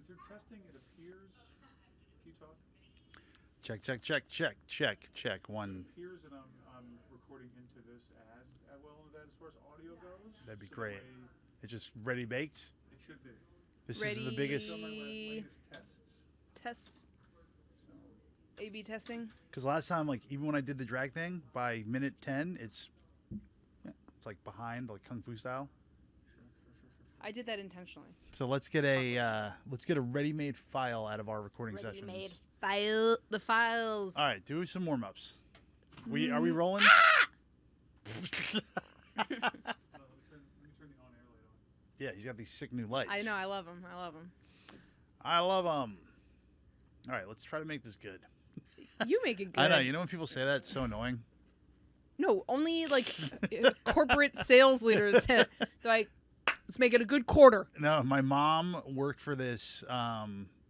Since they're testing, it appears. Can you talk? Check. One. It appears that I'm recording into this as well as far as audio goes. That'd be So great. that way It's just ready baked. It should be. This Ready. is the biggest. So my latest tests. Tests. So A/B testing. Because last time, like even when I did the drag thing, by minute 10, it's like behind, like kung fu style. I did that intentionally. So let's get a ready-made file out of our recording sessions. Ready-made file. The files. All right, do some warm-ups. Are we rolling? let me turn the on-air light on. Yeah, he's got these sick new lights. I know. I love them. I love them. All right, let's try to make this good. You make it good. I know. You know when people say that, it's so annoying. No, only like corporate sales leaders. They're like, let's make it a good quarter. No, my mom worked for this. I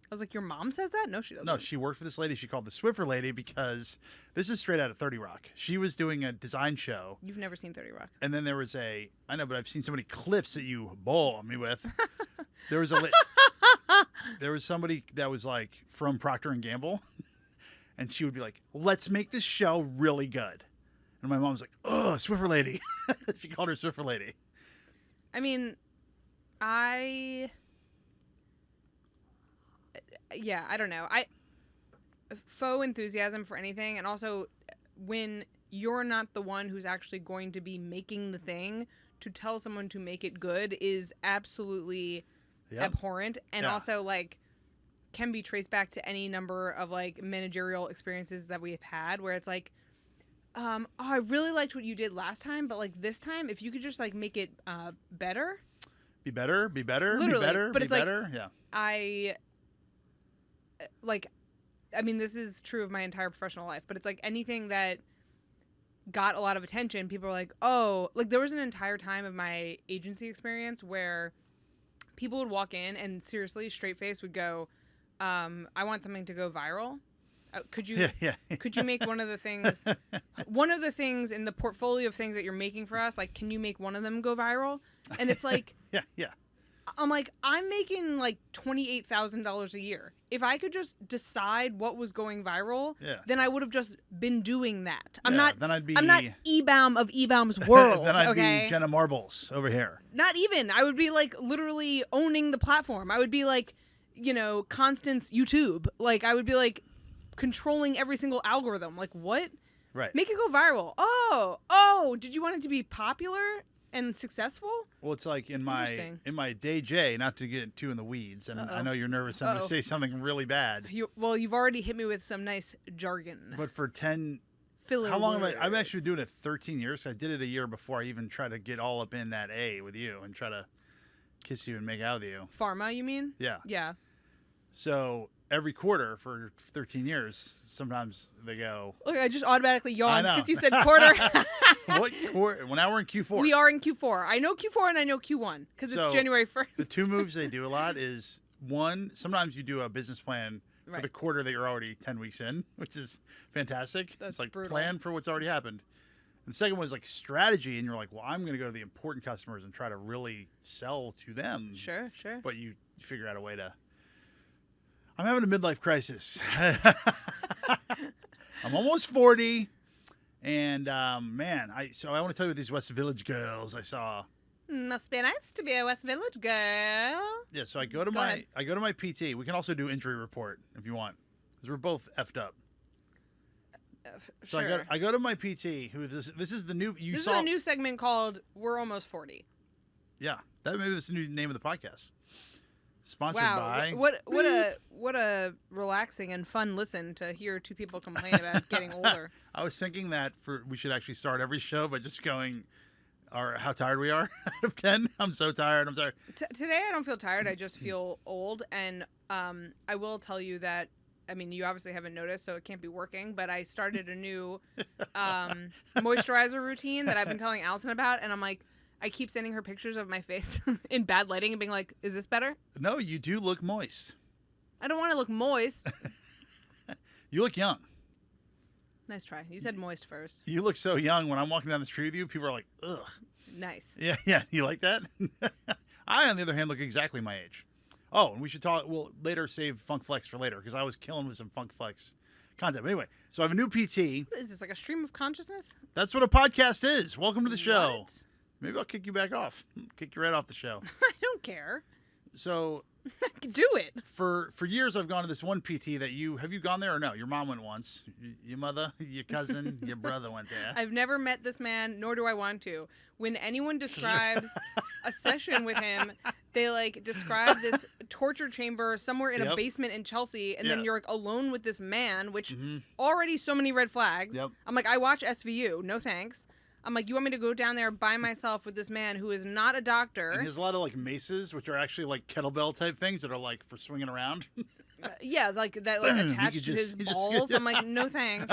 was like, your mom says that? No, she doesn't. No, she worked for this lady. She called the Swiffer lady because this is straight out of 30 Rock. She was doing a design show. You've never seen 30 Rock. And then there was I know, but I've seen so many clips that you bowl me with. There was there was somebody that was like from Procter and Gamble, and she would be like, "Let's make this show really good." And my mom was like, "Oh, Swiffer lady." She called her Swiffer lady. I mean, I don't know. Faux enthusiasm for anything, and also when you're not the one who's actually going to be making the thing, to tell someone to make it good is absolutely abhorrent, and also like can be traced back to any number of like managerial experiences that we have had, where it's like, oh, I really liked what you did last time, but like this time, if you could just like make it better. Be better. Literally, be better. But be it's better. like, yeah. I mean, this is true of my entire professional life, but it's like anything that got a lot of attention, people are like, oh, like there was an entire time of my agency experience where people would walk in and seriously, straight face would go, I want something to go viral. Could you could you make one of the things in the portfolio of things that you're making for us? Like, can you make one of them go viral? And it's like, yeah. I'm like, I'm making like $28,000 a year. If I could just decide what was going viral, then I would have just been doing that. I'm not Ebaum of Ebaum's world. Then I'd be Jenna Marbles over here. Not even. I would be like literally owning the platform. I would be like, Constance YouTube. Like I would be like controlling every single algorithm. Like what? Right. Make it go viral. Oh, did you want it to be popular and successful? Well, it's like in my day J, not to get too in the weeds, and I know you're nervous. I'm going to say something really bad. You've already hit me with some nice jargon. But for 10 filler how long words. I've actually been doing it 13 years. I did it a year before I even tried to get all up in that A with you and try to kiss you and make out with you. Pharma, you mean? Yeah. Yeah. So every quarter for 13 years, sometimes they go. Look, I just automatically yawned I know. because you said quarter. What quarter? Well, now we're in Q4. We are in Q4. I know Q4 and I know Q1 because it's January 1st. The two moves they do a lot is one, sometimes you do a business plan for the quarter that you're already 10 weeks in, which is fantastic. That's it's like brutal. Plan for what's already happened. And the second one is like strategy, and you're like, well, I'm going to go to the important customers and try to really sell to them. Sure. But you figure out a way to. I'm having a midlife crisis. I'm almost 40, and man, I want to tell you about these West Village girls I saw. Must be nice to be a West Village girl. Yeah, so I go to my PT. We can also do injury report if you want, because we're both effed up. So sure. I go to my PT. Who is this? This is the new. This is a new segment called "We're Almost 40." Yeah, maybe this is the new name of the podcast. Sponsored by. What a relaxing and fun listen to hear two people complain about getting older. I was thinking that we should actually start every show by just going, how tired we are out of 10. I'm so tired. I'm sorry. Today I don't feel tired. I just feel old, and I will tell you that. I mean, you obviously haven't noticed, so it can't be working, but I started a new moisturizer routine that I've been telling Allison about, and I'm like, I keep sending her pictures of my face in bad lighting and being like, is this better? No, you do look moist. I don't want to look moist. You look young. Nice try. You said moist first. You look so young. When I'm walking down the street with you, people are like, ugh. Nice. Yeah. You like that? I, on the other hand, look exactly my age. Oh, and we should talk. We'll later save Funk Flex for later because I was killing with some Funk Flex content. But anyway, so I have a new PT. What is this, like a stream of consciousness? That's what a podcast is. Welcome to the show. What? Maybe I'll kick you back off. Kick you right off the show. I don't care. So I can do it. for years, I've gone to this one PT that have you gone there or no? Your mom went once. Your mother, your cousin, your brother went there. I've never met this man, nor do I want to. When anyone describes a session with him, they like describe this torture chamber somewhere in a basement in Chelsea, and then you're like alone with this man, which already so many red flags. Yep. I'm like, I watch SVU, no thanks. I'm like, you want me to go down there by myself with this man who is not a doctor? And he has a lot of like maces, which are actually like kettlebell type things that are like for swinging around. Yeah, like that, like attached to his balls. I'm like, no thanks.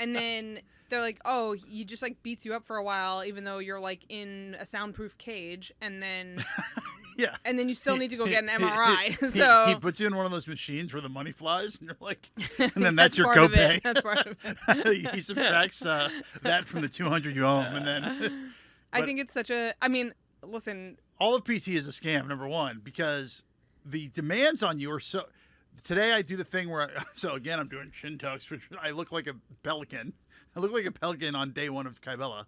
And then they're like, oh, he just like beats you up for a while, even though you're like in a soundproof cage, and then Yeah. and then you still need to go get an MRI. So he puts you in one of those machines where the money flies, and you're like, and then that's your part of copay. it. That's part of it. He subtracts that from the $200 you owe him, and then. I think it's such a. I mean, listen. All of PT is a scam, number one, because the demands on you are so. Today I do the thing where, so again, I'm doing shin tucks, which I look like a pelican. I look like a pelican on day one of Kybella.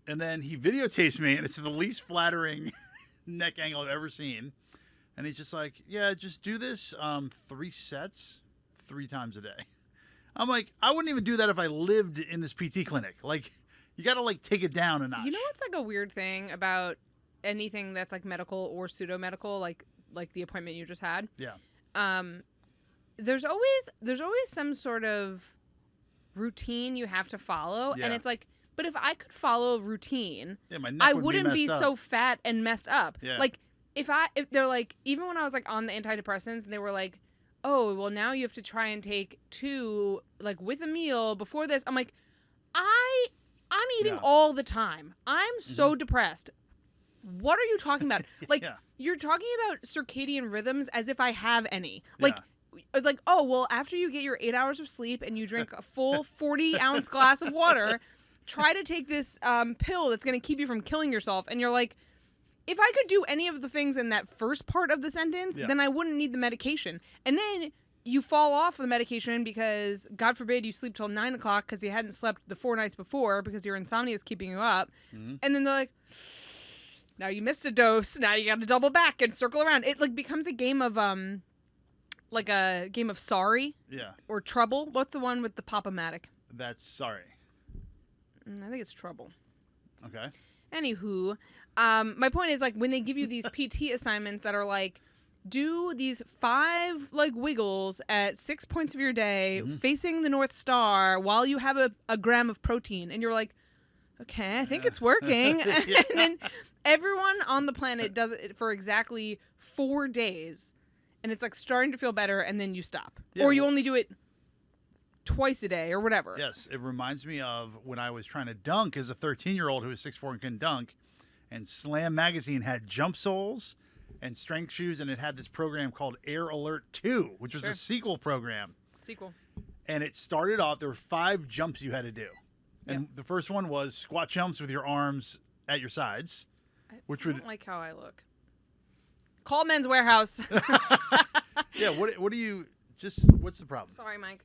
And then he videotapes me, and it's the least flattering neck angle I've ever seen. And he's just like, yeah, just do this 3 sets 3 times a day. I'm like, I wouldn't even do that if I lived in this PT clinic. Like, you got to like take it down a notch. You know what's like a weird thing about anything that's like medical or pseudo-medical, like the appointment you just had? Yeah. There's always some sort of routine you have to follow, and it's like, but if I could follow a routine, my neck I would wouldn't be messed so up. fat and messed up. Yeah. Like if they're like, even when I was like on the antidepressants, and they were like, oh, well now you have to try and take 2 like with a meal before this. I'm like, I'm eating all the time. I'm so depressed. What are you talking about? Like, you're talking about circadian rhythms as if I have any. Like, oh, well, after you get your 8 hours of sleep and you drink a full 40-ounce glass of water, try to take this pill that's going to keep you from killing yourself. And you're like, if I could do any of the things in that first part of the sentence, then I wouldn't need the medication. And then you fall off the medication because, God forbid, you sleep till 9 o'clock because you hadn't slept the 4 nights before because your insomnia is keeping you up. And then they're like, now you missed a dose. Now you got to double back and circle around. It like becomes a game of like a game of Sorry. Yeah. Or Trouble. What's the one with the Pop-O-Matic? That's Sorry. I think it's Trouble. Okay. Anywho, my point is like when they give you these PT assignments that are like, do these 5 like wiggles at 6 points of your day facing the North Star while you have a gram of protein, and you're like, okay, I think it's working. And then everyone on the planet does it for exactly 4 days. And it's like starting to feel better, and then you stop. Yeah, or you only do it twice a day or whatever. Yes, it reminds me of when I was trying to dunk as a 13-year-old who was 6'4" and couldn't dunk. And Slam Magazine had jump soles and strength shoes, and it had this program called Air Alert 2, which was a sequel program. Sequel. And it started off, there were 5 jumps you had to do. And the first one was squat jumps with your arms at your sides, which I don't like how I look. Call Men's Warehouse. Yeah, what do you what's the problem? Sorry, Mike.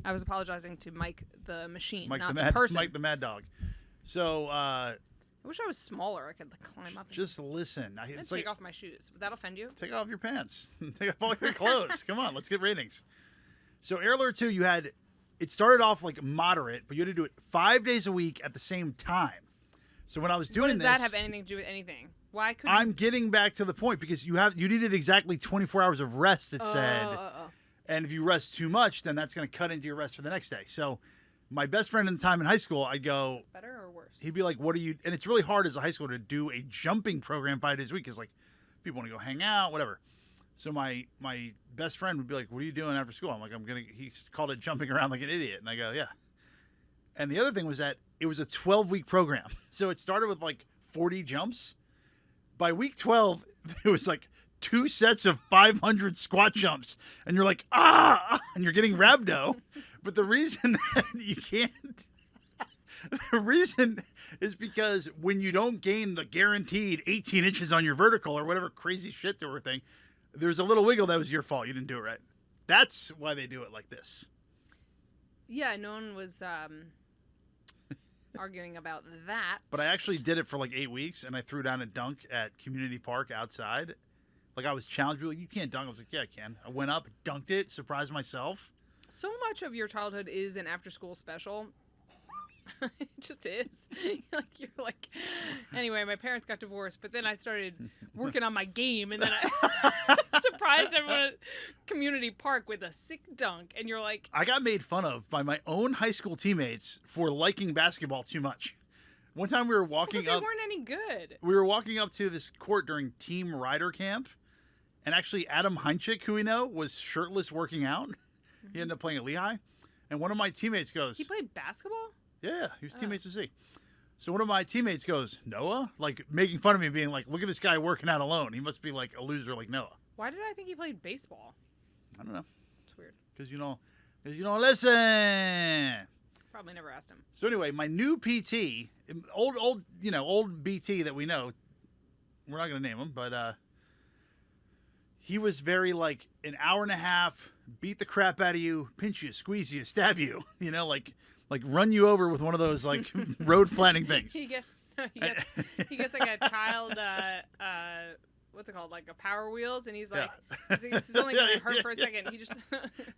I was apologizing to Mike the machine, Mike not the the person. Mike the Mad Dog. So I wish I was smaller. I could like climb up. Just listen. I'm gonna take off my shoes. Would that offend you? Take off your pants. Take off all your clothes. Come on, let's get ratings. So Air Alert 2, it started off like moderate, but you had to do it 5 days a week at the same time. So when I was doing this, what does that have anything to do with anything? Why couldn't I'm getting back to the point because you needed exactly 24 hours of rest, it said. And if you rest too much, then that's going to cut into your rest for the next day. So my best friend in the time in high school, I'd go, Is it better or worse? he'd be like, what are you, and it's really hard as a high schooler to do a jumping program 5 days a week because like people want to go hang out, whatever. So my best friend would be like, what are you doing after school? I'm like, he called it jumping around like an idiot. And I go, yeah. And the other thing was that it was a 12-week program. So it started with like 40 jumps. By week 12, it was like 2 sets of 500 squat jumps. And you're like, and you're getting rhabdo. But the reason that you can't, the reason is because when you don't gain the guaranteed 18 inches on your vertical or whatever crazy shit they were saying, there's a little wiggle that was your fault. You didn't do it right. That's why they do it like this. Yeah, no one was arguing about that. But I actually did it for like 8 weeks, and I threw down a dunk at Community Park outside. Like, I was challenged. People were like, you can't dunk. I was like, yeah, I can. I went up, dunked it, surprised myself. So much of your childhood is an after-school special. It just is. You're like, anyway, my parents got divorced, but then I started working on my game, and then I surprised everyone at Community Park with a sick dunk, and you're like... I got made fun of by my own high school teammates for liking basketball too much. One time we were walking up... They weren't any good. We were walking up to this court during Team Rider Camp, and actually Adam Heinchik, who we know, was shirtless working out. Mm-hmm. He ended up playing at Lehigh, and one of my teammates goes... He played basketball? Yeah, he was teammates with Z. So one of my teammates goes, Noah? Like, making fun of me, being like, look at this guy working out alone. He must be like a loser like Noah. Why did I think he played baseball? I don't know. It's weird. Because you don't listen. Probably never asked him. So anyway, my new PT, old BT that we know, we're not going to name him, but he was very like an hour and a half, beat the crap out of you, pinch you, squeeze you, stab you, like run you over with one of those like road flattening things. he gets like a child, what's it called, like a Power Wheels, and he's like, this is only gonna hurt for a second.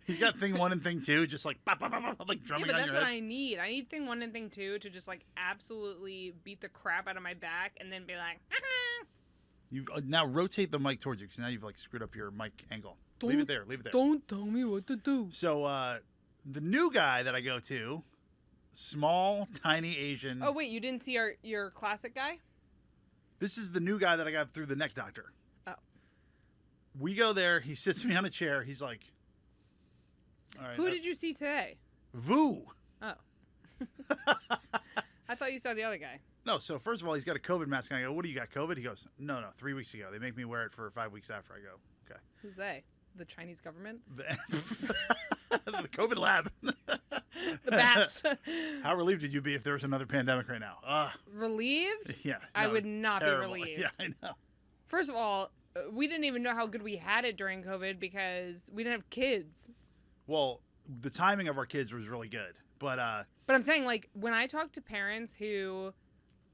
He's got thing 1 and thing 2, just like pop, pop, pop, pop, like drumming on your head. Yeah, but that's what I need. I need thing 1 and thing 2 to just like absolutely beat the crap out of my back, and then be like, You now rotate the mic towards you, because now you've like screwed up your mic angle. Leave it there. Don't tell me what to do. So the new guy that I go to. Small, tiny Asian. Oh, wait, you didn't see your classic guy? This is the new guy that I got through the neck doctor. Oh. We go there. He sits me on a chair. He's like, all right. Who did you see today? Vu. Oh. I thought you saw the other guy. No, so first of all, he's got a COVID mask on. I go, what do you got, COVID? He goes, no, 3 weeks ago. They make me wear it for 5 weeks after. I go, okay. Who's they? The Chinese government? The COVID lab. The bats. How relieved would you be if there was another pandemic right now? Relieved? Yeah. No, I would not terrible. be relieved. Yeah, I know. First of all, we didn't even know how good we had it during COVID because we didn't have kids. Well, the timing of our kids was really good. But I'm saying, like, when I talk to parents who,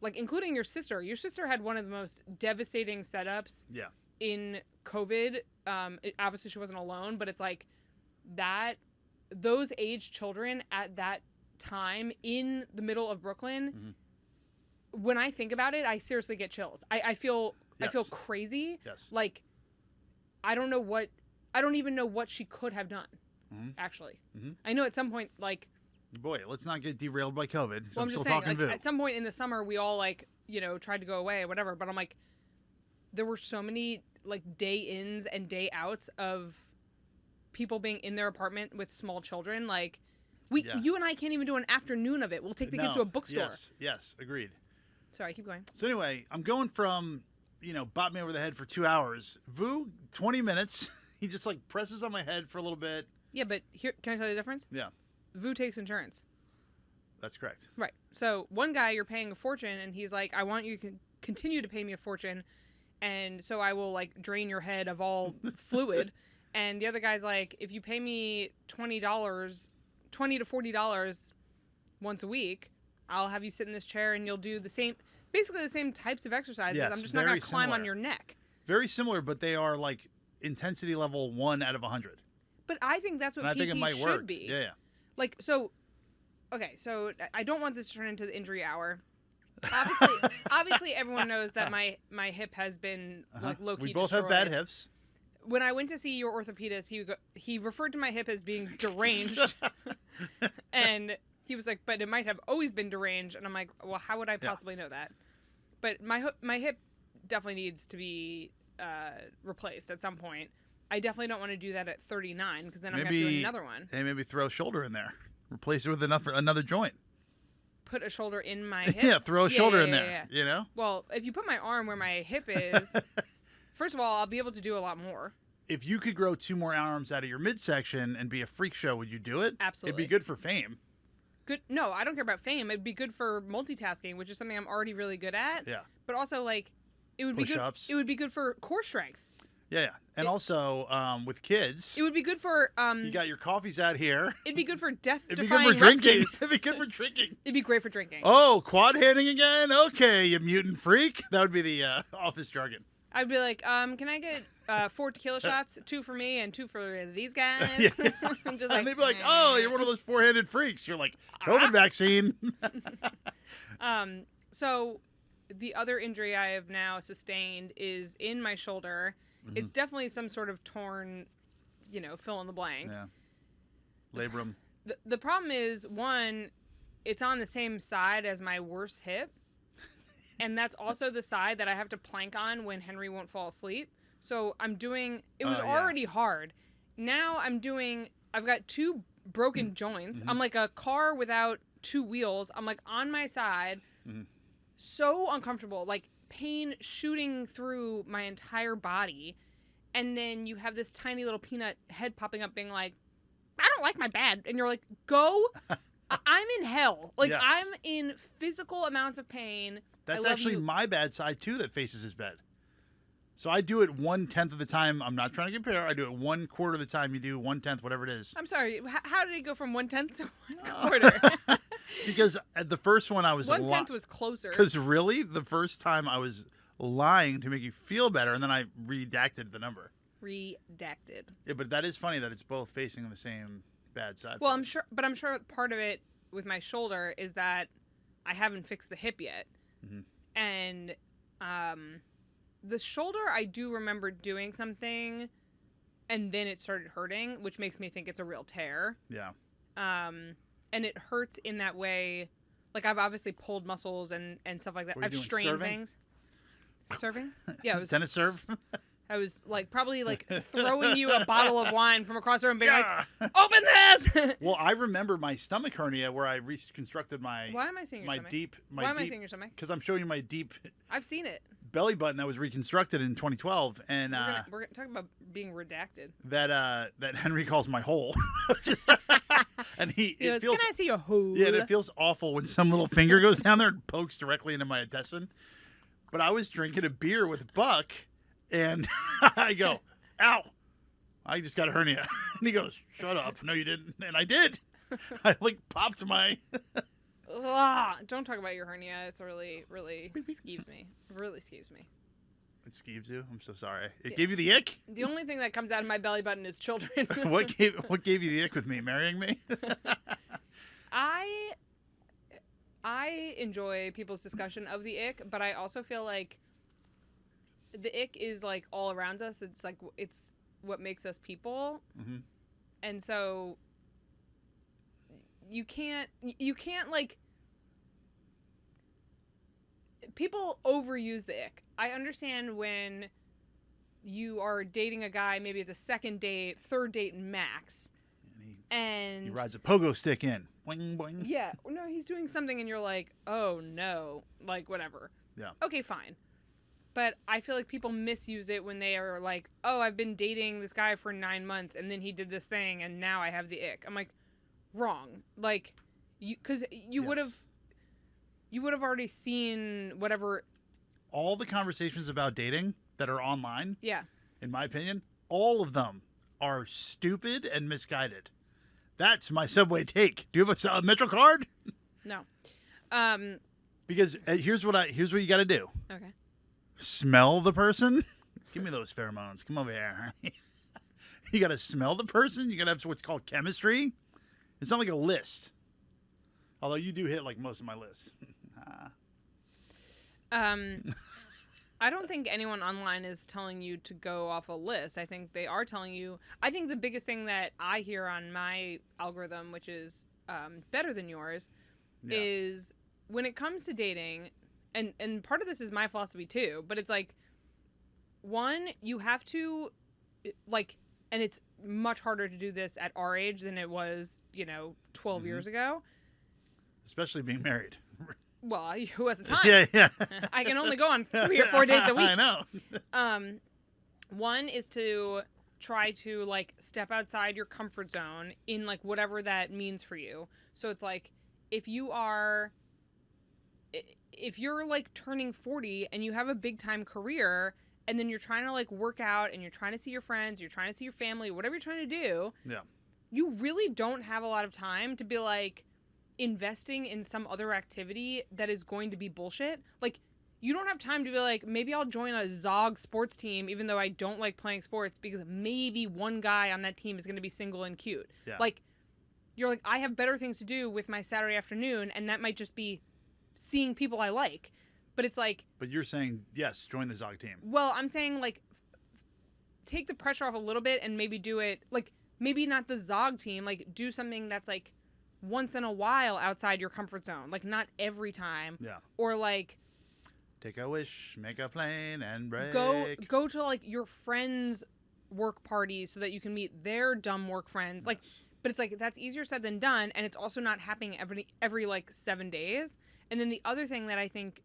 like, including your sister had one of the most devastating setups in COVID. Obviously, she wasn't alone, but it's like that. Those aged children at that time in the middle of Brooklyn, when I think about it, I seriously get chills. I feel crazy. Yes. Like, I don't even know what she could have done, actually. I know at some point, like... Boy, let's not get derailed by COVID. Well, I'm just saying, like, at some point in the summer, we all, like, tried to go away or whatever, but I'm like, there were so many, like, day-ins and day-outs of... people being in their apartment with small children, like you and I can't even do an afternoon of it. We'll take the kids to a bookstore. Yes, agreed. Sorry, keep going. So anyway, I'm going from, bop me over the head for 2 hours. Vu, 20 minutes. He just like presses on my head for a little bit. Yeah, but here, can I tell you the difference? Yeah. Vu takes insurance. That's correct. Right. So one guy, you're paying a fortune, and he's like, I want you to continue to pay me a fortune, and so I will like drain your head of all fluid. And the other guy's like, if you pay me $20 to $40 once a week, I'll have you sit in this chair and you'll do basically the same types of exercises. Yes, I'm just not going to climb on your neck. Very similar, but they are like intensity level 1 out of 100. But I think that's what PT should be. Yeah. Like, so, okay, so I don't want this to turn into the injury hour. Obviously, everyone knows that my hip has been like low-key We both destroyed. have bad hips. When I went to see your orthopedist, he referred to my hip as being deranged, and he was like, "But it might have always been deranged." And I'm like, "Well, how would I possibly know that?" But my hip definitely needs to be replaced at some point. I definitely don't want to do that at 39 because then I'm going to do another one. Hey, maybe throw a shoulder in there, replace it with another joint. Put a shoulder in my hip. Yeah, throw a shoulder in there. Yeah. Well, if you put my arm where my hip is. First of all, I'll be able to do a lot more. If you could grow 2 more arms out of your midsection and be a freak show, would you do it? Absolutely. It'd be good for fame. Good. No, I don't care about fame. It'd be good for multitasking, which is something I'm already really good at. Yeah. But also, like, it would Push-ups. be good. It would be good for core strength. Yeah. And also, with kids, It would be good for you got your coffees out here. it'd be good for It'd be good death-defying for drinking. rescues. It'd be good for drinking. It'd be great for drinking. Oh, quad handing again? Okay, you mutant freak. That would be the office jargon. I'd be like, can I get 4 tequila shots, 2 for me and 2 for these guys? Yeah. Just And they'd be like, oh, you're one of those four-handed freaks. You're like, COVID vaccine. So the other injury I have now sustained is in my shoulder. Mm-hmm. It's definitely some sort of torn, fill in the blank. Yeah. Labrum. The problem is, one, it's on the same side as my worst hip. And that's also the side that I have to plank on when Henry won't fall asleep. So I'm doing, it was already hard. Now I've got 2 broken joints. Mm-hmm. I'm like a car without 2 wheels. I'm like on my side. Mm-hmm. So uncomfortable, like pain shooting through my entire body. And then you have this tiny little peanut head popping up being like, I don't like my bed. And you're like, go. I'm in hell. Like, Yes. I'm in physical amounts of pain. That's I love actually you. my bad side, too, that faces his bed. So I do it 1/10 of the time. I'm not trying to compare. I do it 1/4 of the time. You do 1/10, whatever it is. I'm sorry. How did it go from 1/10 to 1/4? Because at the first one, I was 1/10 was closer. Because really, the first time I was lying to make you feel better, and then I redacted the number. Redacted. Yeah, but that is funny that it's both facing the same bad side. Well, for I'm us. sure, but I'm sure part of it with my shoulder is that I haven't fixed the hip yet, and the shoulder I do remember doing something, and then it started hurting, which makes me think it's a real tear. Yeah. And it hurts in that way, like I've obviously pulled muscles and stuff like that. What are you I've doing, strained serving? things. Serving? Yeah, it was Tennis serve? I was like probably like throwing you a bottle of wine from across the room, being Yeah. like, "Open this!" Well, I remember my stomach hernia where I reconstructed my Why am I seeing your my stomach? deep Why am I seeing your stomach? because I'm showing you my deep I've seen it. belly button that was reconstructed in 2012, and We're gonna talk about being redacted. that Henry calls my hole. And He it goes, feels "Can I see your hole?" yeah, and it feels awful when some little finger goes down there and pokes directly into my intestine. But I was drinking a beer with Buck, and I go, "Ow, I just got a hernia." And he goes, "Shut up, no, you didn't," and I did. I like popped my. Ugh, don't talk about your hernia. It's really skeeves me. Really skeeves me. It skeeves you. I'm so sorry. It gave you the ick. The only thing that comes out of my belly button is children. What gave you the ick with me marrying me? I enjoy people's discussion of the ick, but I also feel like the ick is like all around us. It's like it's what makes us people, and so you can't like. People overuse the ick. I understand when you are dating a guy, maybe it's a second date, third date max, and He rides a pogo stick in. Boing, boing. yeah, no, he's doing something and you're like, oh no, like whatever. Yeah. Okay, fine. But I feel like people misuse it when they are like, oh, I've been dating this guy for 9 months and then he did this thing and now I have the ick. I'm like, wrong. Like, because you would have already seen whatever. All the conversations about dating that are online, Yeah. in my opinion, all of them are stupid and misguided. That's my Subway take. Do you have a Metro card? No. Because here's what you got to do. Okay. Smell the person. Give me those pheromones. Come over here. You got to smell the person. You got to have what's called chemistry. It's not like a list. Although you do hit like most of my lists. I don't think anyone online is telling you to go off a list. I think they are telling you. I think the biggest thing that I hear on my algorithm, which is better than yours, is when it comes to dating, and part of this is my philosophy too, but it's like, one, you have to, like, and it's much harder to do this at our age than it was, 12 years ago. Especially being married. Well, who has the time? Yeah. I can only go on 3 or 4 dates a week. I know. One is to try to like step outside your comfort zone in like whatever that means for you. So it's like if you're like turning 40 and you have a big time career and then you're trying to like work out and you're trying to see your friends, you're trying to see your family, whatever you're trying to do, you really don't have a lot of time to be like investing in some other activity that is going to be bullshit. Like, you don't have time to be like, maybe I'll join a Zog sports team even though I don't like playing sports because maybe one guy on that team is going to be single and cute. Yeah. Like, you're like, I have better things to do with my Saturday afternoon, and that might just be seeing people I like. But it's like... But you're saying, yes, join the Zog team. Well, I'm saying, like, take the pressure off a little bit and maybe do it, like, maybe not the Zog team, like, do something that's, like, once in a while outside your comfort zone. Like, not every time. Yeah. Or, like... Take a wish, make a plane, and break. Go to, like, your friends' work parties so that you can meet their dumb work friends. Like, but it's, like, that's easier said than done, and it's also not happening every like, 7 days. And then the other thing that I think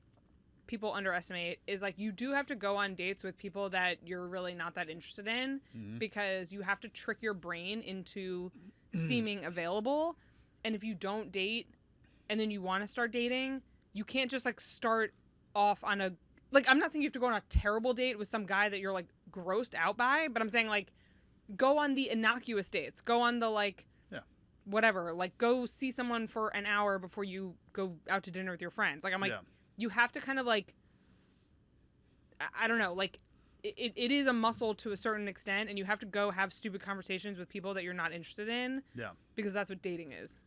people underestimate is, like, you do have to go on dates with people that you're really not that interested in because you have to trick your brain into seeming available. And if you don't date and then you want to start dating, you can't just, like, start off on a, like, I'm not saying you have to go on a terrible date with some guy that you're like grossed out by, but I'm saying, like, go on the innocuous dates, go on the, like, whatever, like, go see someone for an hour before you go out to dinner with your friends. Like, I'm like, you have to kind of, like, I don't know, like, it is a muscle to a certain extent, and you have to go have stupid conversations with people that you're not interested in. Yeah. Because that's what dating is.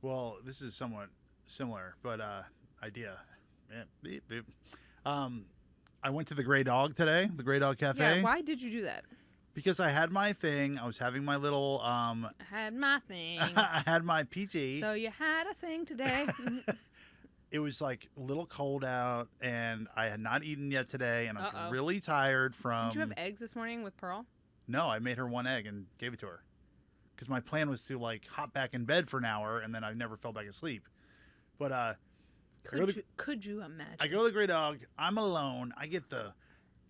Well, this is somewhat similar, but idea. Yeah, beep, beep. I went to the Grey Dog today, the Grey Dog Cafe. Yeah, why did you do that? Because I had my thing. I was having my little... I had my thing. I had my PT. So you had a thing today. It was like a little cold out, and I had not eaten yet today, and I'm really tired from... Did you have eggs this morning with Pearl? No, I made her one egg and gave it to her. Because my plan was to, like, hop back in bed for an hour, and then I never fell back asleep. But, Could you imagine? I go to the Grey Dog. I'm alone. I get the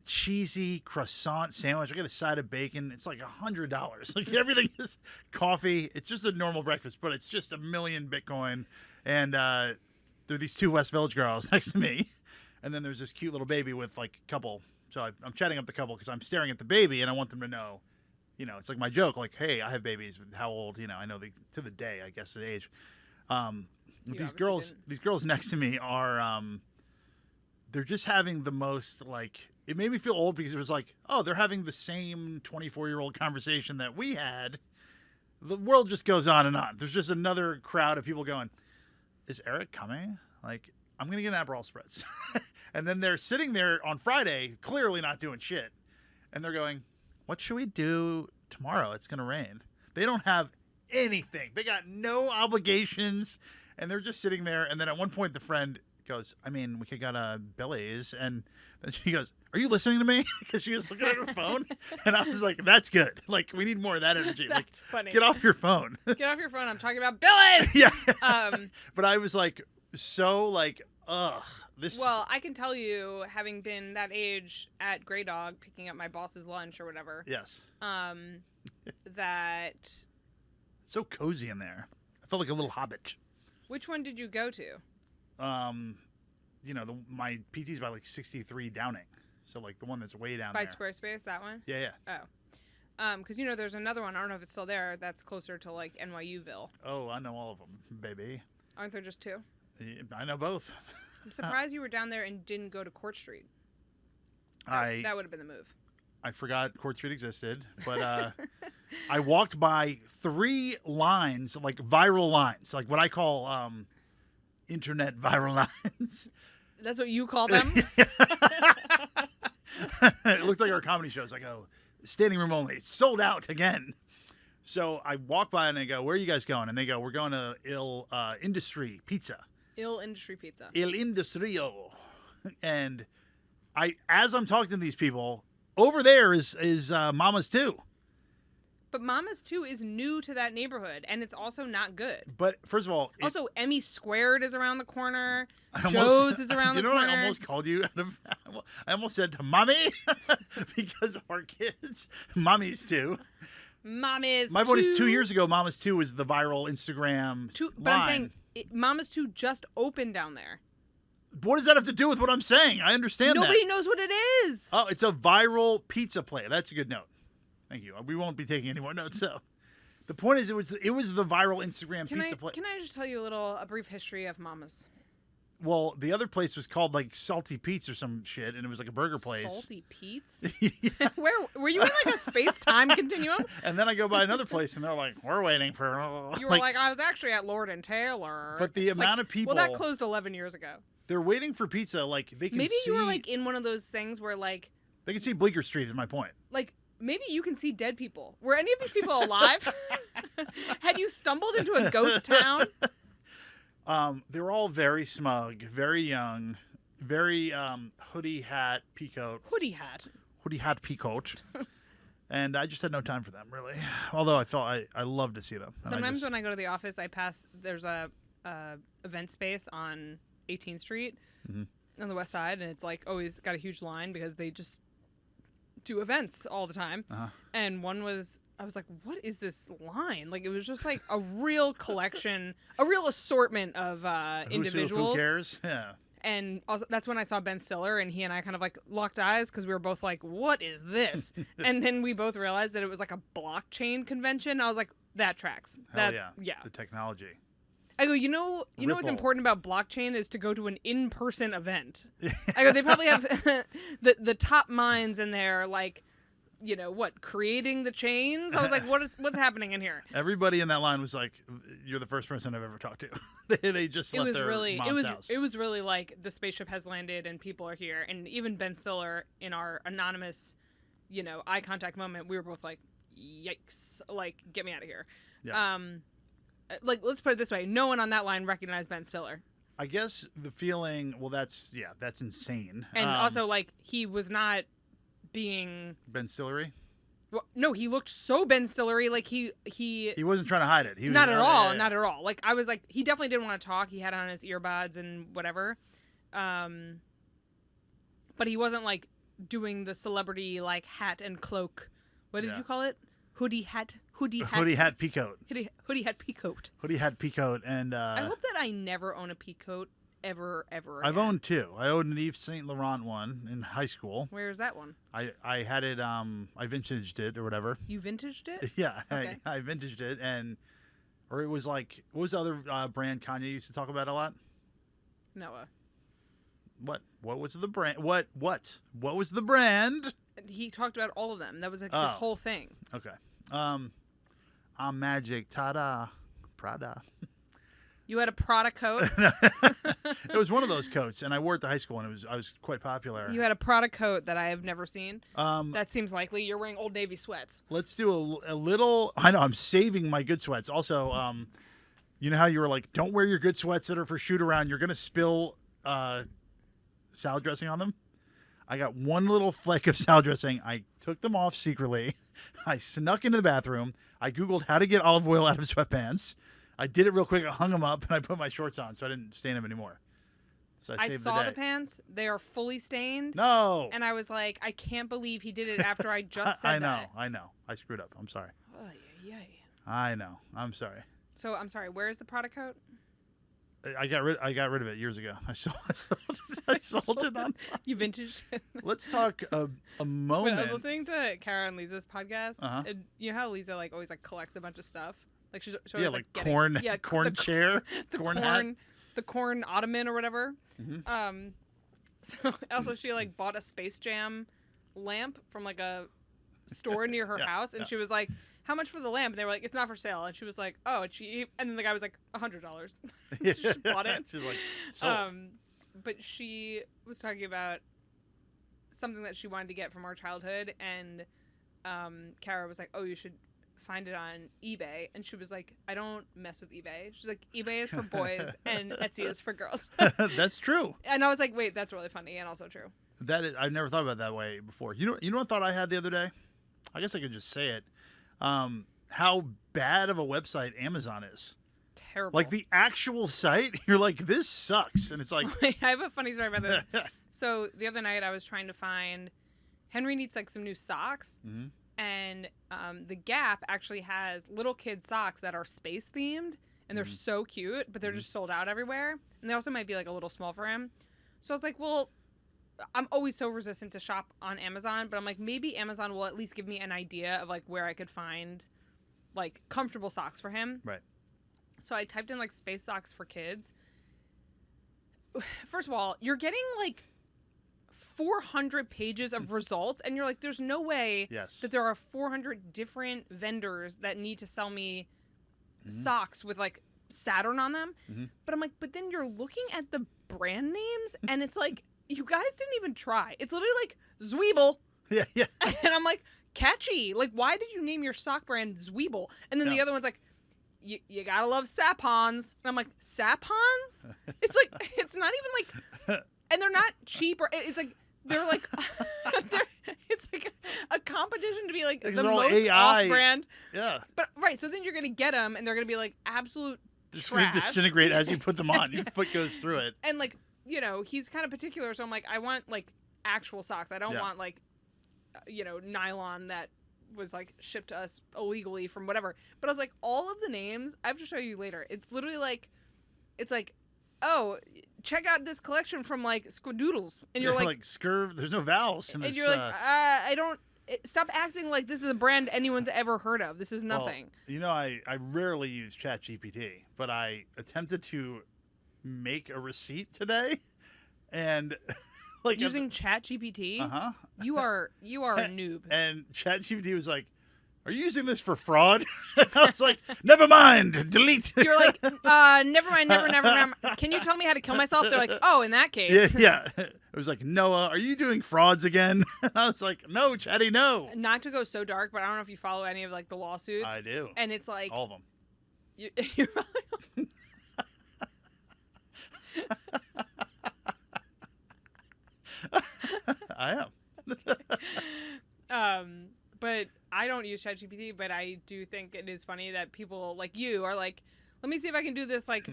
cheesy croissant sandwich. I get a side of bacon. It's like $100. Like, everything is coffee. It's just a normal breakfast, but it's just $1 million Bitcoin. And there are these two West Village girls next to me. And then there's this cute little baby with, like, a couple. So I'm chatting up the couple because I'm staring at the baby, and I want them to know, you know, it's like my joke, like, hey, I have babies. How old? You know, I know to the day, I guess, the age. These girls next to me are, they're just having the most, like, it made me feel old because it was like, oh, they're having the same 24-year-old conversation that we had. The world just goes on and on. There's just another crowd of people going, is Eric coming? Like, I'm going to get an Aperol Spritz. And then they're sitting there on Friday, clearly not doing shit. And they're going, what should we do tomorrow? It's going to rain. They don't have anything. They got no obligations. And they're just sitting there. And then at one point, the friend goes, I mean, we could go to Billy's. And then she goes, are you listening to me? Because she was looking at her phone. And I was like, that's good. Like, we need more of that energy. That's like, funny. Get off your phone. Get off your phone. I'm talking about Billy's. Yeah. But I was like, so like, ugh. Well, I can tell you, having been that age at Grey Dog, picking up my boss's lunch or whatever. Yes. That. So cozy in there. I felt like a little hobbit. Which one did you go to? You know, my PT's by like 63 Downing. So like the one that's way down by there. By Squarespace, that one? Yeah. Oh. Because, you know, there's another one, I don't know if it's still there, that's closer to like NYUville. Oh, I know all of them, baby. Aren't there just two? I know both. I'm surprised you were down there and didn't go to Court Street. That would have been the move. I forgot Court Street existed, but I walked by 3 lines, like viral lines, like what I call internet viral lines. That's what you call them? It looked like our comedy shows. I go, standing room only, sold out again. So I walk by and I go, where are you guys going? And they go, we're going to Il Industry Pizza. Il Industry Pizza. Il Industrio. And as I'm talking to these people, over there is Mama's Too. But Mama's Too is new to that neighborhood, and it's also not good. But first of all... Also, Emmy Squared is around the corner. Joe's is around the corner. Do you know what I almost called you? I almost said Mommy because of our kids. Mommy's Too. Mommy's My vote is 2 years ago. Mama's Too was the viral Instagram But I'm saying Mama's Too just opened down there. What does that have to do with what I'm saying? I understand Nobody that. knows what it is. Oh, it's a viral pizza play. That's a good note. Thank you. We won't be taking any more notes. So, the point is, it was the viral Instagram pizza play. Can I just tell you a brief history of Mama's? Well, the other place was called like Salty Pete's or some shit, and it was like a burger place. Salty Pete's? Where were you in like a space-time continuum? And then I go by another place, and they're like, "We're waiting for." You were like, I was actually at Lord and Taylor. But the amount of people. Well, that closed 11 years ago. They're waiting for pizza. Like they can Maybe see. you were like in one of those things where like. They can see Bleecker Street. Is my point. Like maybe you can see dead people. Were any of these people alive? Had you stumbled into a ghost town? They were all very smug, very young, very hoodie hat, peacoat. Hoodie hat, peacoat. And I just had no time for them, really. Although I love to see them. And Sometimes when I go to the office, there's a event space on 18th Street on the west side, and it's like always got a huge line because they just do events all the time. And one was, I was like, what is this line? Like, it was just like a real collection, a real assortment of individuals. Who cares? Yeah. And also, that's when I saw Ben.Stiller, and he and I kind of like locked eyes because we were both like, what is this? And then we both realized that it was like a blockchain convention. I was like, that tracks. Hell yeah. The technology. I go, you know what's Ripple. important about blockchain is to go to an in-person event. I go, they probably have the top minds in there, like, you know, what, creating the chains? I was like, what's happening in here? Everybody in that line was like, you're the first person I've ever talked to. They just left their mom's house. It was really like the spaceship has landed and people are here. And even Ben.Stiller, in our anonymous, you know, eye contact moment, we were both like, yikes, like, get me out of here. Yeah. Like, let's put it this way. No one on that line recognized Ben.Stiller. I guess the feeling, well, that's insane. And also, like, he was not being... Ben.Stillery? Well, no, he looked so Ben.Stillery. Like, he wasn't trying to hide it. He was, not at all. Yeah. Not at all. Like, I was like, he definitely didn't want to talk. He had on his earbuds and whatever. But he wasn't, like, doing the celebrity, like, hat and cloak. What did you call it? Hoodie hat peacoat. Hoodie hat peacoat. Hoodie hat peacoat, and I hope that I never own a peacoat ever again. I've owned two. I owned an Yves Saint Laurent one in high school. Where is that one? I had it. I vintaged it or whatever. You vintaged it? Yeah, okay. I vintaged it, or it was like, what was the other brand Kanye used to talk about a lot? Noah. What was the brand? What was the brand? He talked about all of them. That was like his whole thing. Okay. I'm Magic. Ta-da. Prada. You had a Prada coat? It was one of those coats, and I wore it to high school, and I was quite popular. You had a Prada coat that I have never seen. That seems likely. You're wearing Old Navy sweats. Let's do a little... I know, I'm saving my good sweats. Also, you know how you were like, don't wear your good sweats that are for shoot-around. You're going to spill salad dressing on them? I got one little fleck of salad dressing. I took them off secretly. I snuck into the bathroom. I Googled how to get olive oil out of sweatpants. I did it real quick. I hung them up, and I put my shorts on, so I didn't stain them anymore. So I saved saw the day. the pants. They are fully stained. No. And I was like, I can't believe he did it after I just said that. I know. I screwed up. I'm sorry. Oh, yeah. I know. I'm sorry. So, I'm sorry. Where is the Prada coat? I got rid of it years ago. I sold it on. You vintaged it. Let's talk a moment. When I was listening to Kara and Lisa's podcast, Uh-huh. and you know how Lisa like always like collects a bunch of stuff? Like she's Yeah, always, like corn, getting, corn chair, corn hat. The corn ottoman or whatever. Mm-hmm. So also she like bought a Space Jam lamp from like a store near her house, and she was like, how much for the lamp? And they were like, it's not for sale. And she was like, oh, it's cheap. And then the guy was like, $100. So she bought it. She's like, sold. But she was talking about something that she wanted to get from our childhood, and Kara was like, oh, you should find it on eBay. And she was like, I don't mess with eBay. She's like, eBay is for boys and Etsy is for girls. That's true. And I was like, wait, that's really funny and also true. That is, I've never thought about it that way before. You know what thought I had the other day? I guess I could just say it. How bad of a website Amazon is. Terrible. Like the actual site, you're like, this sucks. And it's like... I have a funny story about this. So the other night I was trying to find... Henry needs like some new socks. Mm-hmm. And the Gap actually has little kid socks that are space themed. And they're so cute, but they're just sold out everywhere. And they also might be like a little small for him. So I was like, well, I'm always so resistant to shop on Amazon, but I'm like, maybe Amazon will at least give me an idea of like where I could find like comfortable socks for him. Right. So I typed in like space socks for kids. First of all, you're getting like 400 pages of results, and you're like, there's no way that there are 400 different vendors that need to sell me socks with like Saturn on them. But I'm like, but then you're looking at the brand names, and it's like, you guys didn't even try. It's literally like Zweeble. Yeah, yeah. And I'm like, catchy. Like, why did you name your sock brand Zweeble? And then the other one's like, you gotta love Sapons. And I'm like, Sapons? It's like, it's not even like, and they're not cheap, or it's like, they're like, it's like a competition to be like the most AI. off-brand. Yeah. But right, so then you're gonna get them, and they're gonna be like absolute They're just trash. going to disintegrate as you put them on. Your foot goes through it. And like, you know, he's kind of particular, so I'm like, I want like actual socks. I don't want like, you know, nylon that was like shipped to us illegally from whatever. But I was like, all of the names, I have to show you later. It's literally like, it's like, oh, check out this collection from like Squadoodles, and you're like Scurv. There's no vowels in this. And you're like, I don't. Stop acting like this is a brand anyone's ever heard of. This is nothing. Well, you know, I rarely use ChatGPT, but I attempted to make a receipt today, and like using ChatGPT. Uh-huh. You are a noob. And ChatGPT was like, "Are you using this for fraud?" And I was like, "Never mind, delete." You're like, never mind. Can you tell me how to kill myself? They're like, oh, in that case. Yeah. It was like, "Noah, are you doing frauds again?" And I was like, "No, Chatty, no." Not to go so dark, but I don't know if you follow any of like the lawsuits. I do. And it's like all of them. You're probably. I am. But I don't use ChatGPT, but I do think it is funny that people like you are like, let me see if I can do this like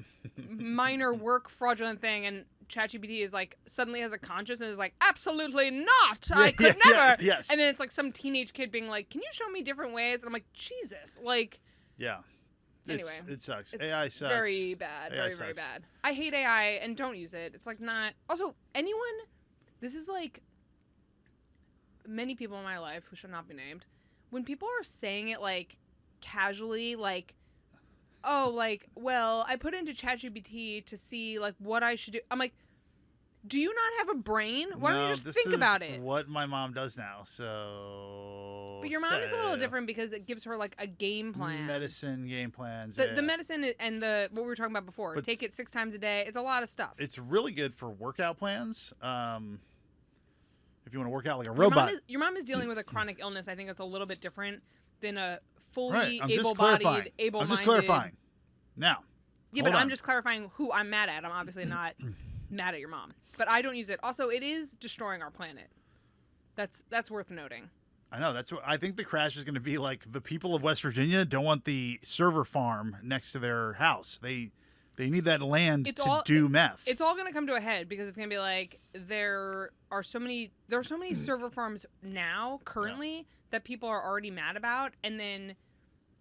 minor work fraudulent thing, and ChatGPT is like suddenly has a conscience and is like, absolutely not, I could never. Yes. And then it's like some teenage kid being like, can you show me different ways? And I'm like, Jesus, like. Yeah. Anyway, it sucks. It's AI sucks. Very bad. Very bad. I hate AI and don't use it. It's like not. Also, anyone. This is like. Many people in my life who should not be named. When people are saying it like casually, like, oh, like, well, I put into ChatGPT to see like what I should do. I'm like, do you not have a brain? Why don't you just think about it? What my mom does now. So. But your mom is a little different because it gives her like a game plan. Medicine game plans. The medicine and what we were talking about before. But take it 6 times a day. It's a lot of stuff. It's really good for workout plans. If you want to work out like a robot. Your mom is dealing with a chronic illness. I think it's a little bit different than a fully able-bodied, able-minded. I'm just clarifying. Now. Yeah, but I'm just clarifying who I'm mad at. I'm obviously not mad at your mom. But I don't use it. Also, it is destroying our planet. That's worth noting. I know. That's what I think the crash is going to be like. The people of West Virginia don't want the server farm next to their house. They need that land to do meth. It's all going to come to a head because it's going to be like there are so many server farms now currently that people are already mad about, and then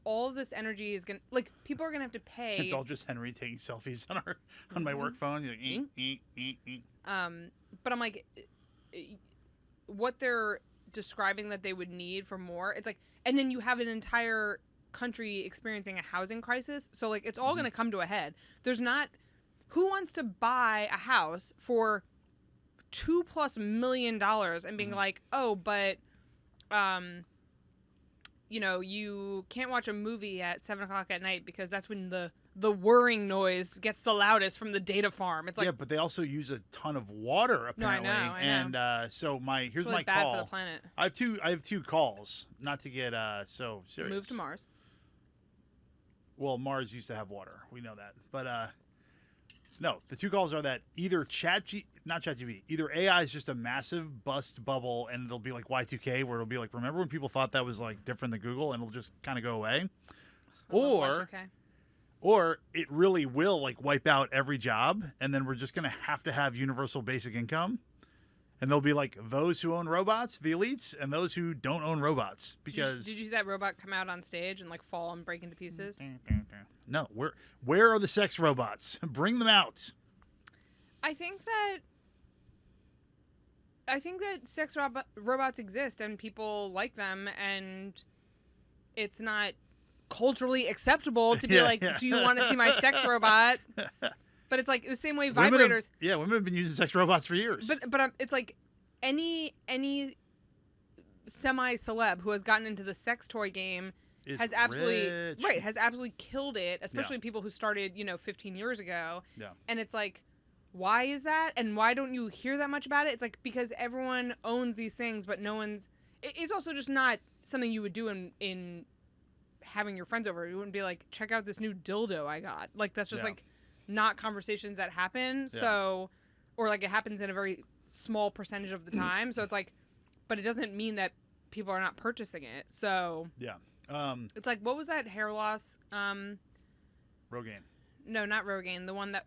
all of this energy is going to like people are going to have to pay. It's all just Henry taking selfies on my work phone. You're like, but I'm like, what they're describing that they would need for more. It's like, and then you have an entire country experiencing a housing crisis, so like it's all going to come to a head. There's not who wants to buy a house for $2+ million and being like, oh, but you know, you can't watch a movie at 7:00 at night because that's when the whirring noise gets the loudest from the data farm. It's like, yeah, but they also use a ton of water apparently. No, I know. And so here's really my bad call. for the planet. I have two calls, not to get so serious. Move to Mars. Well, Mars used to have water. We know that. But no, the two calls are that either either AI is just a massive bust bubble and it'll be like Y2K where it'll be like, remember when people thought that was like different than Google and it'll just kind of go away? Or it really will like wipe out every job and then we're just going to have universal basic income. And they'll be like those who own robots, the elites, and those who don't own robots. Because did you see that robot come out on stage and like fall and break into pieces? No, where are the sex robots? Bring them out. I think that I think that sex robots exist and people like them, and it's not culturally acceptable to be like, do you want to see my sex robot? But it's like the same way vibrators. Women have been using sex robots for years. But it's like any semi-celeb who has gotten into the sex toy game has absolutely killed it, especially people who started 15 years ago. Yeah. And it's like, why is that? And why don't you hear that much about it? It's like because everyone owns these things, but no one's. It's also just not something you would do in having your friends over. You wouldn't be like, check out this new dildo I got. Like that's just like not conversations that happen. Yeah. So, or like it happens in a very small percentage of the time. So it's like, but it doesn't mean that people are not purchasing it. So yeah, it's like, what was that hair loss? Rogaine. No, not Rogaine. The one that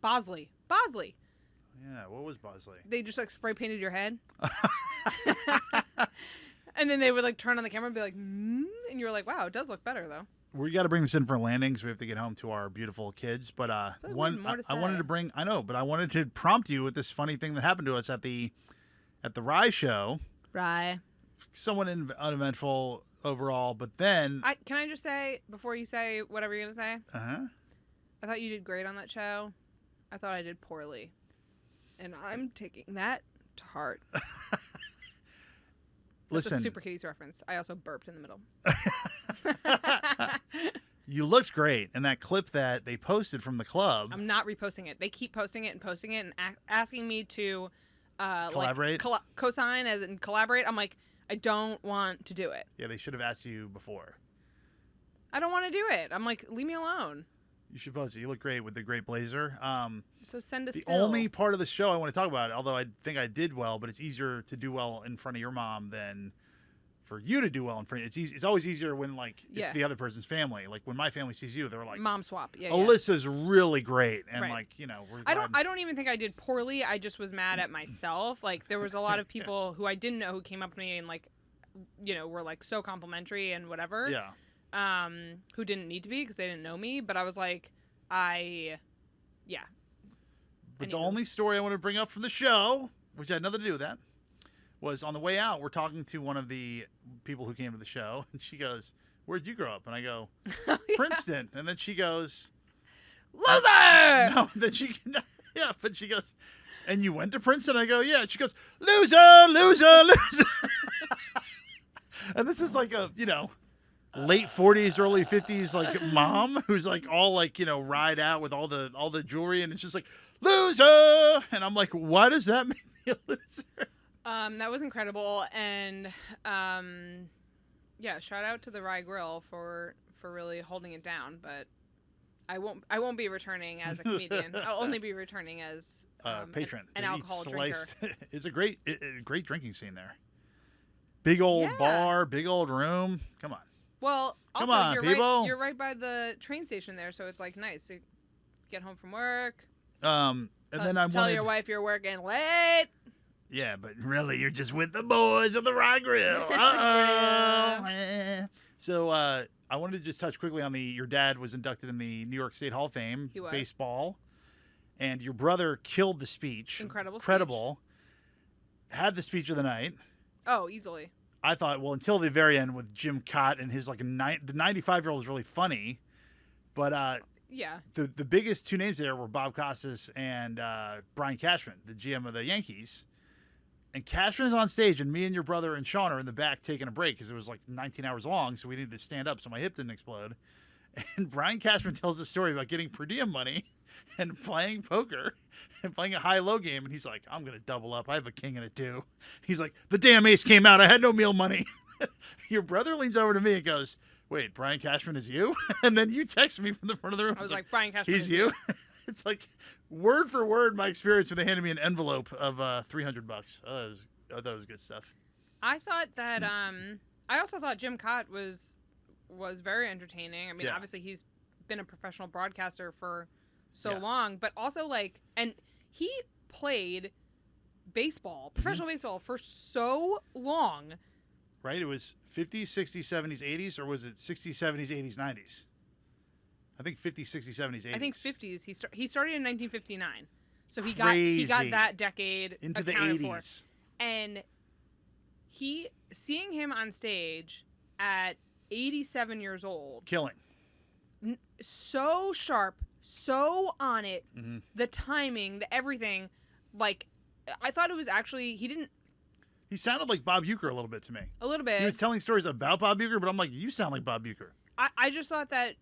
Bosley. Yeah, what was Bosley? They just like spray painted your head. And then they would like turn on the camera and be like, and you were like, wow, it does look better though. We got to bring this in for landings. We have to get home to our beautiful kids. But I wanted to prompt you with this funny thing that happened to us at the Rye show. Rye. Somewhat uneventful overall, but then can I just say before you say whatever you're gonna say? I thought you did great on that show. I thought I did poorly, and I'm taking that to heart. That's a Super Kitties reference. I also burped in the middle. You looked great in that clip that they posted from the club. I'm not reposting it. They keep posting it and asking me to collaborate, like, co-sign as in collaborate. I'm like, I don't want to do it. Yeah, they should have asked you before. I don't want to do it. I'm like, leave me alone. You should post it. You look great with the great blazer. So send a the still. only part of the show I want to talk about, although I think I did well, but it's easier to do well in front of your mom than for you to do well in front of It's always easier when like it's the other person's family. Like when my family sees you, they're like mom swap. Yeah. Alyssa's really great, and right. like we're I don't even think I did poorly. I just was mad at myself. Like there was a lot of people who I didn't know who came up to me and like were like so complimentary and whatever. Yeah. Who didn't need to be because they didn't know me, but I was like, But the only story I want to bring up from the show, which had nothing to do with that, was on the way out, we're talking to one of the people who came to the show, and she goes, "Where'd you grow up?" And I go, "Princeton." And then she goes, "Loser!" No, then but she goes, "And you went to Princeton?" I go, "Yeah." And she goes, "Loser, loser, loser." And this is like a, late 40s, early 50s, like mom who's like all like, ride out with all the jewelry, and it's just like, "Loser." And I'm like, why does that make me a loser? That was incredible. And, shout out to the Rye Grill for really holding it down, but I won't be returning as a comedian. I'll only be returning as, patron. An alcohol drinker. It's a great drinking scene there. Big old bar, big old room. Come on. Well, also, Come on, you're right by the train station there, so it's like nice to get home from work. And then I tell your wife you're working late. Yeah, but really, you're just with the boys at the Rye Grill. So I wanted to just touch quickly on your dad was inducted in the New York State Hall of Fame. He was. Baseball, and your brother killed the speech. Incredible. Had the speech of the night. Oh, easily. I thought, well, until the very end with Jim Kaat and his the 95-year-old is really funny, but the biggest two names there were Bob Costas and Brian Cashman, the GM of the Yankees. And Cashman's on stage, and me and your brother and Sean are in the back taking a break because it was like 19 hours long, so we needed to stand up so my hip didn't explode. And Brian Cashman tells a story about getting per diem money and playing poker and playing a high-low game. And he's like, "I'm going to double up. I have a king and a 2." He's like, "The damn ace came out. I had no meal money." Your brother leans over to me and goes, "Wait, Brian Cashman is you?" And then you text me from the front of the room. I was like, "Brian Cashman he's you?" It's like word for word my experience when they handed me an envelope of $300. I thought it was good stuff. I thought that I also thought Jim Kaat was very entertaining. I mean, obviously he's been a professional broadcaster for so long, but also like, and he played professional baseball for so long. Right? It was 50s, 60s, 70s, 80s, or was it 60s, 70s, 80s, 90s? I think 50s, 60s, 70s, 80s. I think 50s. He started in 1959. So he got Crazy. that decade Into the accounted for. 80s. And seeing him on stage at 87 years old, Killing. so sharp, so on it, Mhm. the timing, the everything, like, I thought it was actually, He sounded like Bob Uecker a little bit to me. a little bit. He was telling stories about Bob Uecker, but I'm like, you sound like Bob Uecker. I just thought that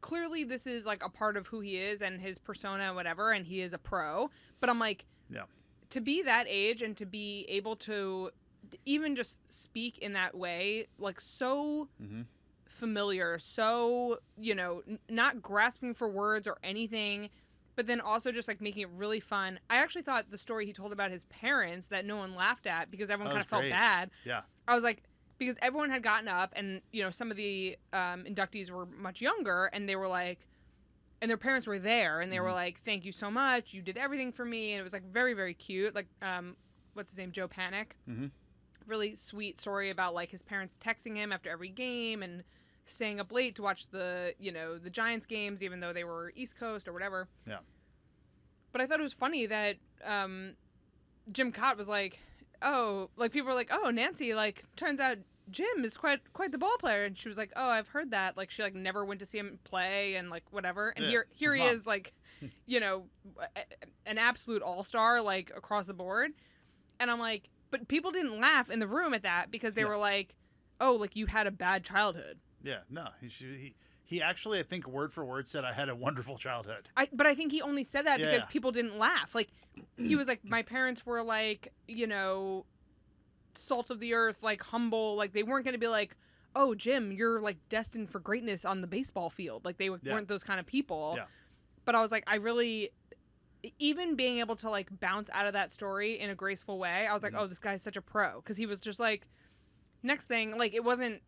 clearly this is like a part of who he is and his persona and whatever, and he is a pro. But I'm like, Yeah. to be that age and to be able to even just speak in that way, like so Mhm. familiar, so, not grasping for words or anything, but then also just like making it really fun. I actually thought the story he told about his parents that no one laughed at because everyone That kind was of felt great. bad. Yeah. I was like, because everyone had gotten up and, some of the inductees were much younger and they were like, and their parents were there and they were like, thank you so much. You did everything for me. And it was like very, very cute. Like, what's his name? Joe Panic. Mm-hmm. Really sweet story about like his parents texting him after every game and staying up late to watch the Giants games, even though they were East Coast or whatever. Yeah. But I thought it was funny that Jim Kaat was like, oh, like people were like, oh, Nancy, like turns out Jim is quite the ball player, and she was like, oh, I've heard that. Like she like never went to see him play and like whatever. And Yeah, here his he mom. is like, an absolute all-star like across the board. And I'm like, but people didn't laugh in the room at that because they Yeah. were like, oh, like you had a bad childhood. Yeah. No. He actually, I think, word for word said, I had a wonderful childhood. But I think he only said that because Yeah. people didn't laugh. Like he was like, my parents were like, salt of the earth, like humble. Like they weren't going to be like, oh, Jim, you're like destined for greatness on the baseball field. Like they weren't those kind of people. Yeah. But I was like, I really, even being able to like bounce out of that story in a graceful way, I was like, oh, this guy's such a pro. Because he was just like, next thing, like it wasn't,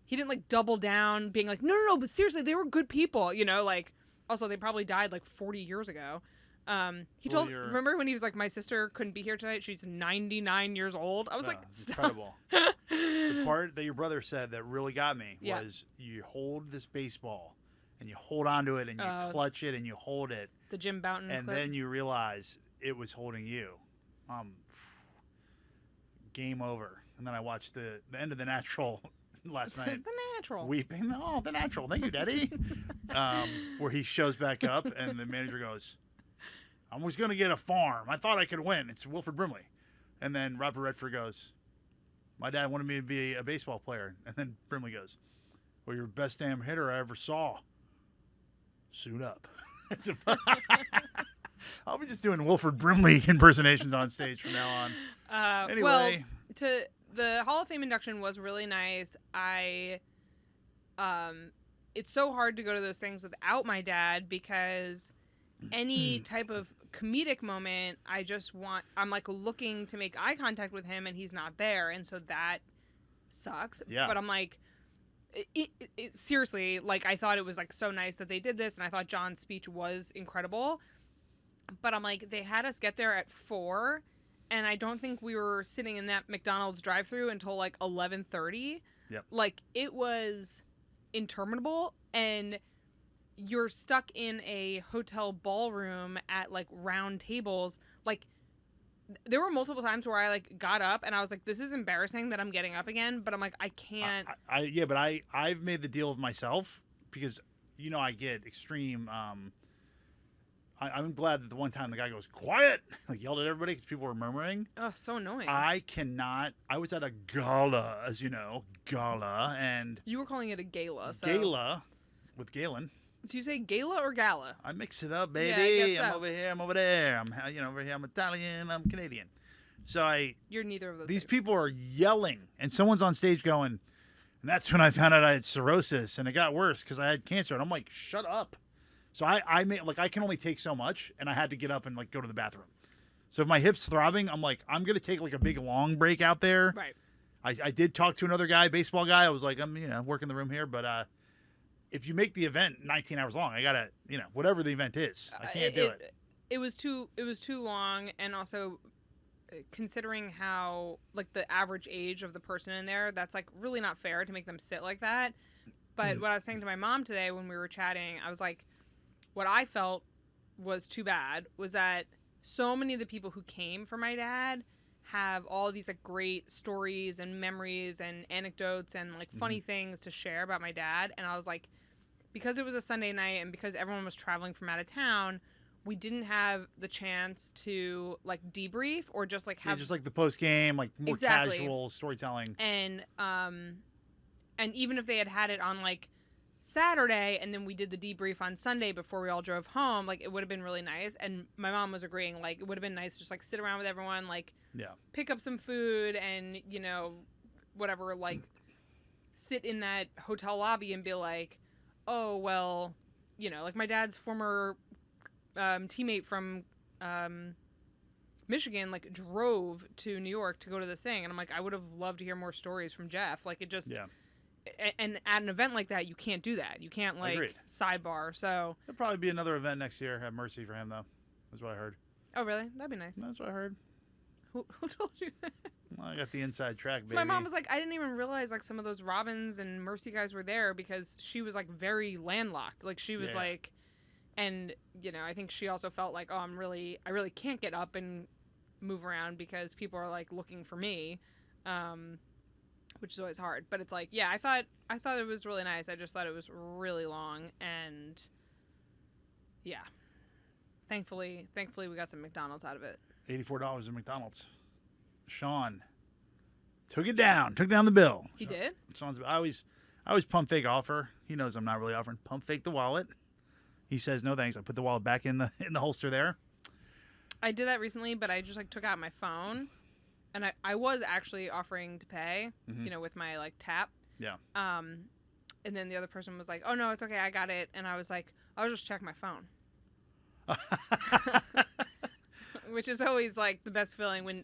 he didn't like double down being like, no, but seriously, they were good people, like, also they probably died like 40 years ago. Remember when he was like, my sister couldn't be here tonight, she's 99 years old. I was like, stop. Incredible. The part that your brother said that really got me was you hold this baseball and you hold onto it and you clutch it and you hold it. The Jim Bouton and clip. then you realize it was holding you. Game over. And then I watched the end of The Natural last night. The Natural. Weeping. Oh, The Natural. Thank you, Daddy. Where he shows back up and the manager goes, I was going to get a farm. I thought I could win. It's Wilford Brimley. And then Robert Redford goes, my dad wanted me to be a baseball player. And then Brimley goes, well, you're the best damn hitter I ever saw. Suit up. I'll be just doing Wilford Brimley impersonations on stage from now on. Anyway. Well, the Hall of Fame induction was really nice. It's so hard to go to those things without my dad because any type of comedic moment, I'm like looking to make eye contact with him and he's not there. And so that sucks. Yeah. But I'm like, seriously, like I thought it was like so nice that they did this. And I thought John's speech was incredible. But I'm like, they had us get there at 4:00. And I don't think we were sitting in that McDonald's drive-thru until like 11:30. Yep. Like it was interminable, and you're stuck in a hotel ballroom at like round tables. Like there were multiple times where I like got up and I was like, "This is embarrassing that I'm getting up again." But I'm like, I can't. But I've made the deal with myself because I get extreme. I'm glad that the one time the guy goes quiet, like yelled at everybody because people were murmuring. Oh, so annoying. I was at a gala, as you know, and you were calling it a gala. So. Gala with Galen. Do you say gala or gala? I mix it up, baby. Yeah, I guess so. I'm over here. I'm over there. I'm over here. I'm Italian. I'm Canadian. So You're neither of those. These things. people are yelling, and someone's on stage going, and that's when I found out I had cirrhosis, and it got worse because I had cancer. And I'm like, shut up. So I can only take so much, and I had to get up and like go to the bathroom. So if my hip's throbbing, I'm like, I'm gonna take like a big long break out there. Right. I did talk to another guy, baseball guy. I was like, I'm working the room here, but if you make the event 19 hours long, I gotta whatever the event is, I can't do it. It was too long, and also considering how like the average age of the person in there, that's like really not fair to make them sit like that. But what I was saying to my mom today when we were chatting, I was like, what I felt was too bad was that so many of the people who came for my dad have all these like great stories and memories and anecdotes and like funny things to share about my dad. And I was like, because it was a Sunday night and because everyone was traveling from out of town, we didn't have the chance to like debrief or just like have just like the post game, like more Exactly. casual storytelling. And even if they had it on like Saturday and then we did the debrief on Sunday before we all drove home, like it would have been really nice. And my mom was agreeing, like it would have been nice to just like sit around with everyone, like pick up some food and, you know, whatever, like sit in that hotel lobby and be like, oh, well, you know, like my dad's former teammate from Michigan, like drove to New York to go to this thing. And I'm like, I would have loved to hear more stories from Jeff. Like it just... And at an event like that, you can't do that. You can't, like, Agreed. sidebar. So There'll probably be another event next year at Mercy for him, though. That's what I heard. Oh, really? That'd be nice. That's what I heard. Who told you that? Well, I got the inside track, baby. My mom was like, I didn't even realize, like, some of those Robbins and Mercy guys were there because she was, like, very landlocked. Like, she was, like... And, you know, I think she also felt like, oh, I really can't get up and move around because people are, like, looking for me. Which is always hard, but it's like, yeah, I thought it was really nice. I just thought it was really long, and yeah, thankfully we got some McDonald's out of it. $84 at McDonald's. Sean took down the bill. He did? Sean's, I always pump fake offer. He knows I'm not really offering. Pump fake the wallet. He says no thanks. I put the wallet back in the holster there. I did that recently, but I just like took out my phone. And I was actually offering to pay, you know, with my, like, tap. Yeah. And then the other person was like, oh, no, it's okay, I got it. And I was like, I'll just check my phone. Which is always, like, the best feeling when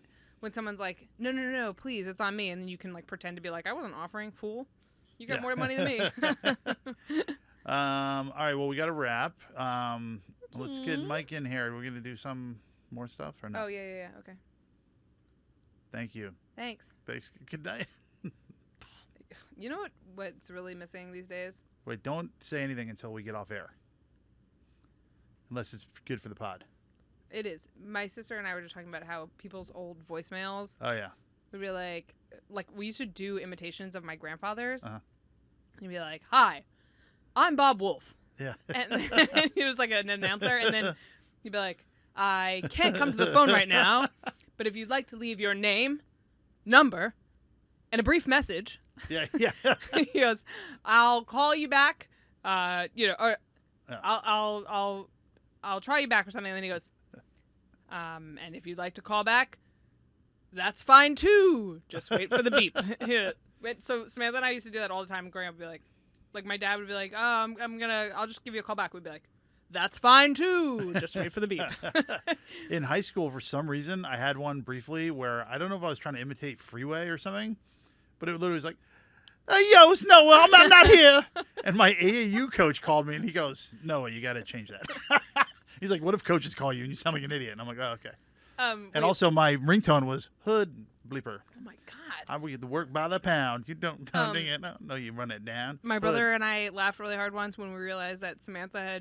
someone's like, no, please, it's on me. And then you can, like, pretend to be like, I wasn't offering, fool. You got more money than me. All right, well, we got to wrap. Let's get Mike in here. We're going to do some more stuff or no? Oh, yeah, okay. Thank you. Thanks. Good night. You know what's really missing these days? Wait, don't say anything until we get off air. Unless it's good for the pod. It is. My sister and I were just talking about how people's old voicemails Oh, yeah. would be like we used to do imitations of my grandfather's. Uh-huh. And he'd be like, hi, I'm Bob Wolf. Yeah. And he was like an announcer. And then he'd be like, I can't come to the phone right now, but if you'd like to leave your name, number, and a brief message. Yeah. He goes, I'll call you back, you know, or I'll try you back or something. And then he goes, and if you'd like to call back, that's fine too. Just wait for the beep. So Samantha and I used to do that all the time growing up. We'd be like my dad would be like, oh, I'll just give you a call back. We'd be like, that's fine too. Just wait for the beep. In high school, for some reason, I had one briefly where I don't know if I was trying to imitate Freeway or something, but it literally was like, yo, it's Noah. I'm not here. And my AAU coach called me and he goes, Noah, you got to change that. He's like, what if coaches call you and you sound like an idiot? And I'm like, oh, okay. And also my ringtone was hood bleeper. Oh my God. I will get the work by the pound. You don't ding it. No, you run it down. My brother and I laughed really hard once when we realized that Samantha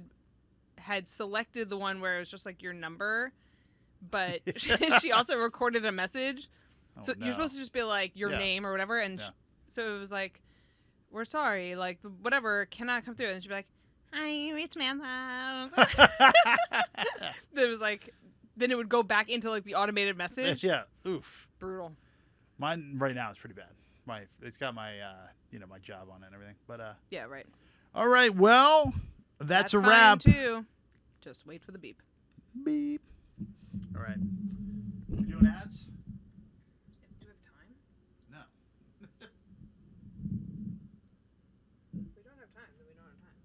had selected the one where it was just like your number, but she also recorded a message. So you're supposed to just be like your name or whatever. And so it was like, we're sorry, like whatever cannot come through. And she'd be like, hi, it's Samantha. It was like, then it would go back into like the automated message. Yeah. Oof. Brutal. Mine right now is pretty bad. It's got my my job on it and everything. But yeah, right. All right. Well, that's a fine wrap. Too. Just wait for the beep. Beep. All right. We doing ads? Do we have time? No. If we don't have time, then we don't have time.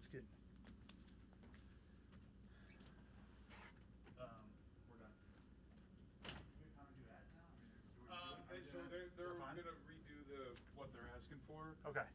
That's good. We're done. So they're gonna redo what they're asking for. Okay.